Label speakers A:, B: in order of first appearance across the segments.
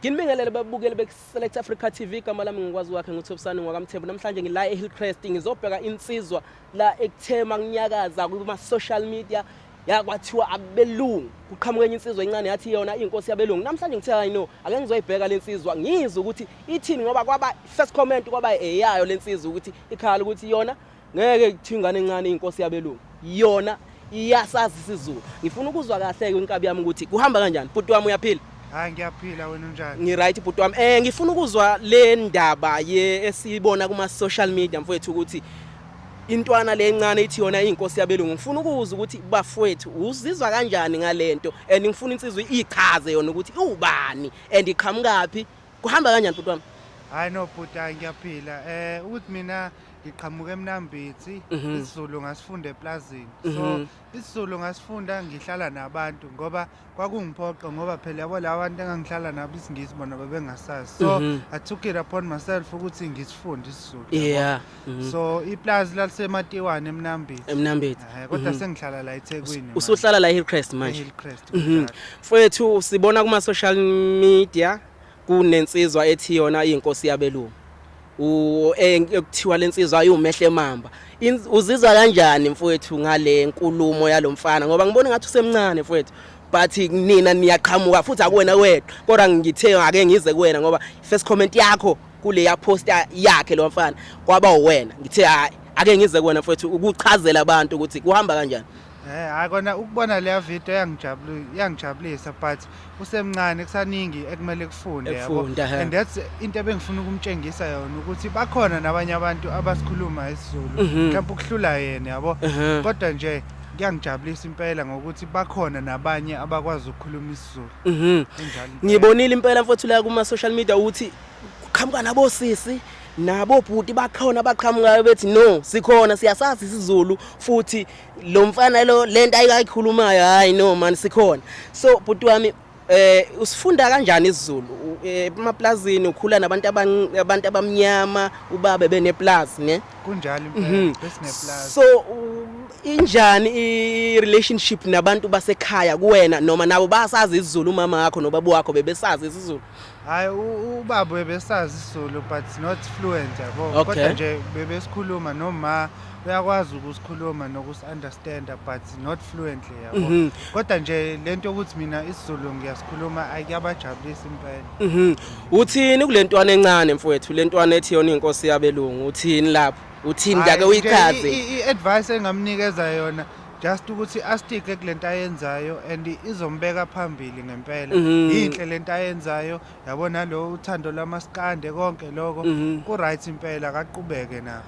A: Nginibingelele babukeli beSelect Africa TV igama lami ngikwazi wakhe nguThobisani ngwakamthembu namhlanje ngila eHillcrest ngizobheka insizwa la ekuthema kunyakaza kuma social media yakwathiwa abelungu kuqhamuka enye insizwa encane yathi yona inkosi yabelungu namhlanje ngithe hayi no ake ngizoyibheka lensizwa ngizwe ukuthi ithini ngoba kwaba first comment kwaba eyayo lensizwa ukuthi ikhala ukuthi yona ngeke kuthingane encane inkosi yabelungu yona iyasazi isiZulu ngifuna ukuzwa kahle ke inkabi yami ukuthi kuhamba kanjani bhuti wami uyaphila.
B: Hayi ngiyaphila wena unjani?
A: Ngiright bhuti wami. Ngifuna ukuzwa le ndaba esibona kuma social media mfowethu ukuthi intwana lencane ithi yona inkosi yabelungu. Ngifuna ukuzwa ukuthi bafowethu uzizwa kanjani ngalento and ngifuna insizwe ichaze yona ukuthi ubani and iqhamukapi kuhamba kanjani bhuti wami?
B: Hayi no bhuti ngiyaphila. Ukuthi mina ngiqhamuka eMnambithi isiZulu ngasifunda eplazini. So isiZulu ngasifunda ngihlala nabantu ngoba kwakungiphoqa ngoba phela yabo labantu engangihlala nabo isingisi bona bebengasazi. So I took it upon myself ukuthi ngisifunde isiZulu.
A: Yeah.
B: So iplaza lalisematiwane eMnambithi.
A: Emnambithi.
B: Kodwa sengihlala la eThekwini.
A: Usuhlala la eHillcrest manje.
B: eHillcrest.
A: Mfowethu sibona kuma social media kunensizwa ethi yona inkosi yabelungu. Ekuthiwa lensizwa ayumehle mamba. Uzizwa kanjani mfowethu ngale nkulumo yalomfana ngoba ngibona ngathi usemncane mfowethu but nina niyaqhamuka futhi akuwena wedwa kodwa ngithe ake ngize kuwena ngoba first comment yakho kule ya poster yakhe lo mfana kwaba uwena ngithe hayi ake ngize kuwena mfowethu ukuchazela abantu ukuthi kuhamba kanjani.
B: Akona ukubona le video yangijabulisa but usemncane kusaningi ekumele kufunde yabo and that's into ebengifuna ukumtshengisa yona ukuthi bakhona nabanye abantu abasikhuluma isiZulu mhlawumbe ukuhlula yena yabo kodwa nje kuyangijabulisa impela ngokuthi bakhona nabanye abakwazi ukukhuluma isiZulu.
A: Ngibonile impela mfowethu la kuma social media ukuthi kuqhamuka nabo sisi nabo bhuti bakhona baqhamukayo bethi no sikhona siyasazi isiZulu futhi lo mfana lo lento ayikhulumayo hayi no man sikhona. So bhuti wami usifunda kanjani isiZulu emaplazini ukhula nabantu abamnyama ubaba beneplaza ne
B: kunjalo impela besineplaza.
A: So injani i-relationship nabantu basekhaya kuwena noma nabo basazi isiZulu umama wakho nobaba wakho bebesazi isiZulu?
B: Hayi ubaba bebesazi isiZulu but not fluent yabo kodwa nje bebesikhuluma noma uyakwazi ukusikhuluma nokusi-understanda but not fluently yabo kodwa nje lento ukuthi mina isiZulu ngiyasikhuluma ayiyabajabulisa impela.
A: Uthini kulentwana encane mfowethu lentwana ethi yona inkosi yabelungu uthini lapho uthini ake uyichaze?
B: I-advice engamnikeza yona just ukuthi astike kulento ayenzayo and izombeka phambili ngempela. Inhle lento ayenzayo yabona lo uthando lwamaskande konke lokho ku right impela akaqhubeke na.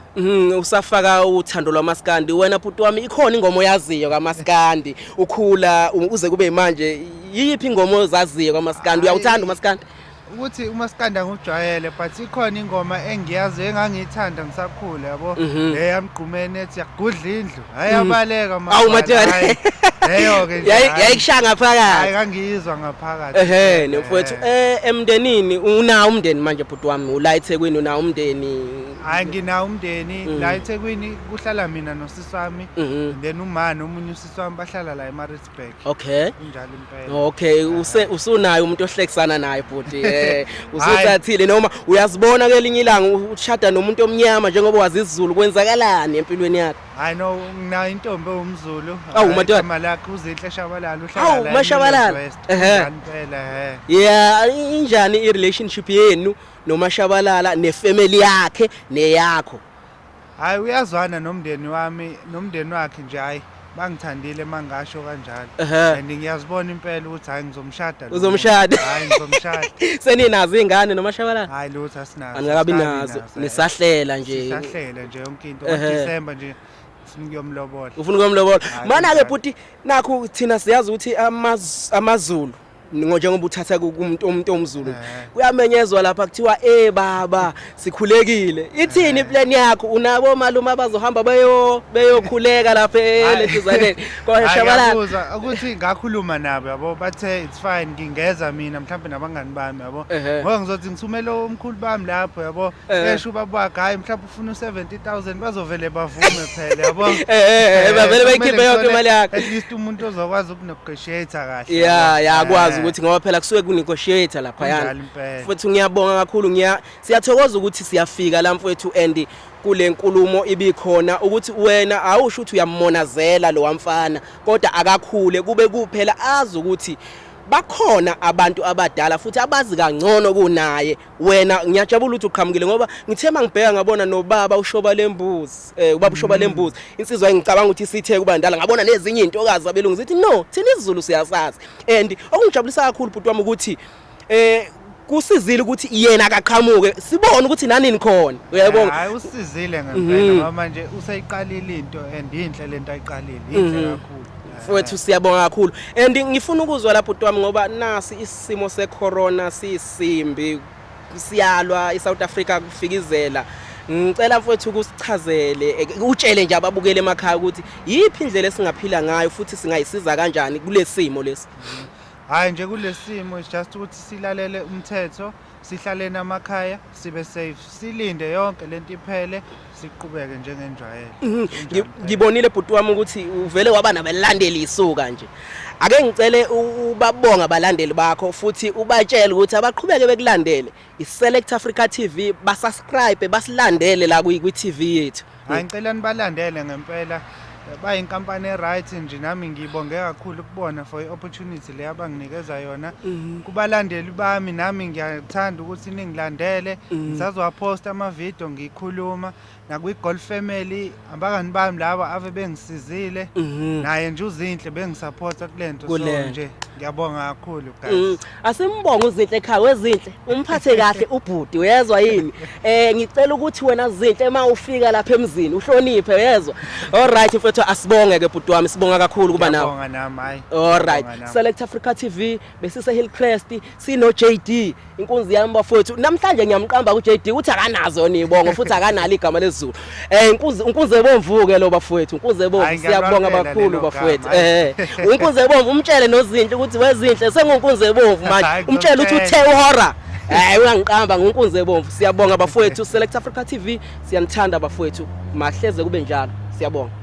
A: Usafaka uthando lwamaskandi wena bhuti wami ikhona ingoma oyaziyo kaMaskandi ukhula uze kube manje yipi ingoma ozaziyo kaMaskandi uyawuthanda uMaskandi?
B: Ukuthi uMaskanda ngujwayele but ikhona ingoma engiyazi engangiyithanda ngisakhula yabo eyamgqumene ethi yakugudla indlu ayabaleka manje.
A: Awu mathela
B: leyo ke
A: yayikushaya ngaphakathi.
B: Hayi ngangiyizwa ngaphakathi.
A: Nemfowethu emndenini unawo umndeni manje bhuti wami ula eThekwini unawo umndeni?
B: Hayi nginawo umndeni la eThekwini kuhlala mina nosisi wami then uma nomunye usisi wami bahlala la eMaritzburg.
A: Okay.
B: Kunjalo impela.
A: Okay usunayo umuntu ohlekisana naye bhuti usuzathile noma uyazibona kelinye ilanga ushada nomuntu omnyama njengoba wazi isiZulu kwenzakalani empilweni yakho?
B: Hayi no nginayo intombi ewumZulu.
A: Igama
B: lakhe uZinhle Shabalala uhlala la.
A: Mashabalala.
B: Impela
A: Yeah injani i-relationship yenu noMashabalala nefamily yakhe neyakho?
B: Hayi uyazwana nomndeni wami nomndeni wakhe nje hayi bangithandile mangasho kanjalo and ngiyazibona impela ukuthi hayi ngizomshada.
A: Uzomshada?
B: Hayi ngizomshada.
A: Seninazo izingane noMashabalala?
B: Hayi lutho asinazo.
A: Angakabi nazo nisahlela nje.
B: Sisahlela nje yonke into ngoDisemba nje ufuna ukuyomlobola.
A: Ufuna ukuyomlobola. Mana ke bhuti nakho thina siyazi ukuthi amaZulu njengoba uthatha kumuntu omZulu kuyamenyezwa lapha kuthiwa baba sikhulekile. Ithini iplan yakho unabo malume abazohamba beyokhuleka lapha eLeduzaneni kwaShabalala?
B: Ukuthi ngakhuluma nabo yabo bathe it's fine ngingeza mina mhlawumbe nabangani bami yabo ngoba ngizothi ngithumele umkhulu bami lapho yabo esho ubaba wakhe hayi mhlawumbe ufuna u70,000 bazovele bavume phela yabo
A: bavele beyikhiphe yonke imali yakhe
B: at least umuntu ozokwazi ukunegotiate kahle.
A: Yeah yakwazi ukuthi ngoba phela kusuke kunegotiator lapha
B: Kunjalo
A: yana
B: impela.
A: futhi ngiyabonga kakhulu siyathokoza ukuthi siyafika la mfowethu and kule nkulumo ibikhona ukuthi wena awusho ukuthi uyammonazela lo wamfana kodwa akakhule kube kuphela azi ukuthi bakhona abantu abadala futhi abazi kangcono kunaye wena ngiyajabula ukuthi uqhamukile ngoba ngithema ngibheka ngabona nobaba ushoba lembuzi ubaba ushoba lembuzi insizwa engicabanga ukuthi isithe kubandala ngabona nezinye intokazi abelungu zithi no thina isiZulu siyasazi and okungijabulisa kakhulu bhuti wami ukuthi kusizile ukuthi yena akaqhamuke sibone ukuthi nanini khona uyayibona
B: hayi usizile ngempela ngoba manje useyiqalile into and inhle lento ayiqalile inhle kakhulu
A: futhi siyabonga kakhulu and ngifuna ukuzwa lapho bhuti wami ngoba nasi isimo secorona siyisimbi siyalwa eSouth Africa kufikizela ngicela mfowethu ukusichazele utshele nje ababukele emakhaya ukuthi yipi indlela esingaphila ngayo futhi singayisiza kanjani kulesimo lesi
B: hayi nje kulesimo is just ukuthi silalele umthetho sihlale namakhaya sibe safe silinde yonke lento iphele siqhubeke njengenjwayelo
A: ngibonile bhuti wami ukuthi uvele waba nabalandeli isuka nje ake ngicele ubabonga abalandeli bakho futhi ubatshele ukuthi abaqhubeke bekulandele iSelect Africa TV basubscribe basilandele la kwi TV yethu
B: hayi ngicela nibalandele ngempela bayinkampani eright nje nami ngibonge kakhulu ukubona for iopportunity le abanginikeza yona kubalandeli bami nami ngiyathanda ukuthi ningilandele ngisazowaposta ama video ngikhuluma nakwi Golf Family abangani bami laba ave bengisizile naye nje uzinhle bengisupporta kulento so nje ngiyabonga kakhulu guys
A: asimbonga uzinhle ekhaya wezinhle umphathe kahle ubhudi uyezwa yini ngicela ukuthi wena zinhle ema ufika lapha emzini uhloniphe uyezwa alright mfethu asibonge ke bhuti wami sibonga kakhulu kuba nawe
B: ngiyabonga nami hayi
A: alright Select Africa TV besise Hillcrest sino JD inkunzi yami bafowethu namhlanje ngiyamqamba ku JD uthi akanazo nibongo futhi akanalo igama lezulu inkunzi ebomvuke lo bafowethu inkunzi ebomvu siyabonga kakhulu bafowethu inkunzi ebomvu umtshele nozinhle ukuthi wezinhle sengunkunzi ebomvu manje umtshele ukuthi uthe uhora uyangiqamba ngunkunzi ebomvu siyabonga bafowethu Select Africa TV siyanthanda bafowethu mahleze kube njalo siyabonga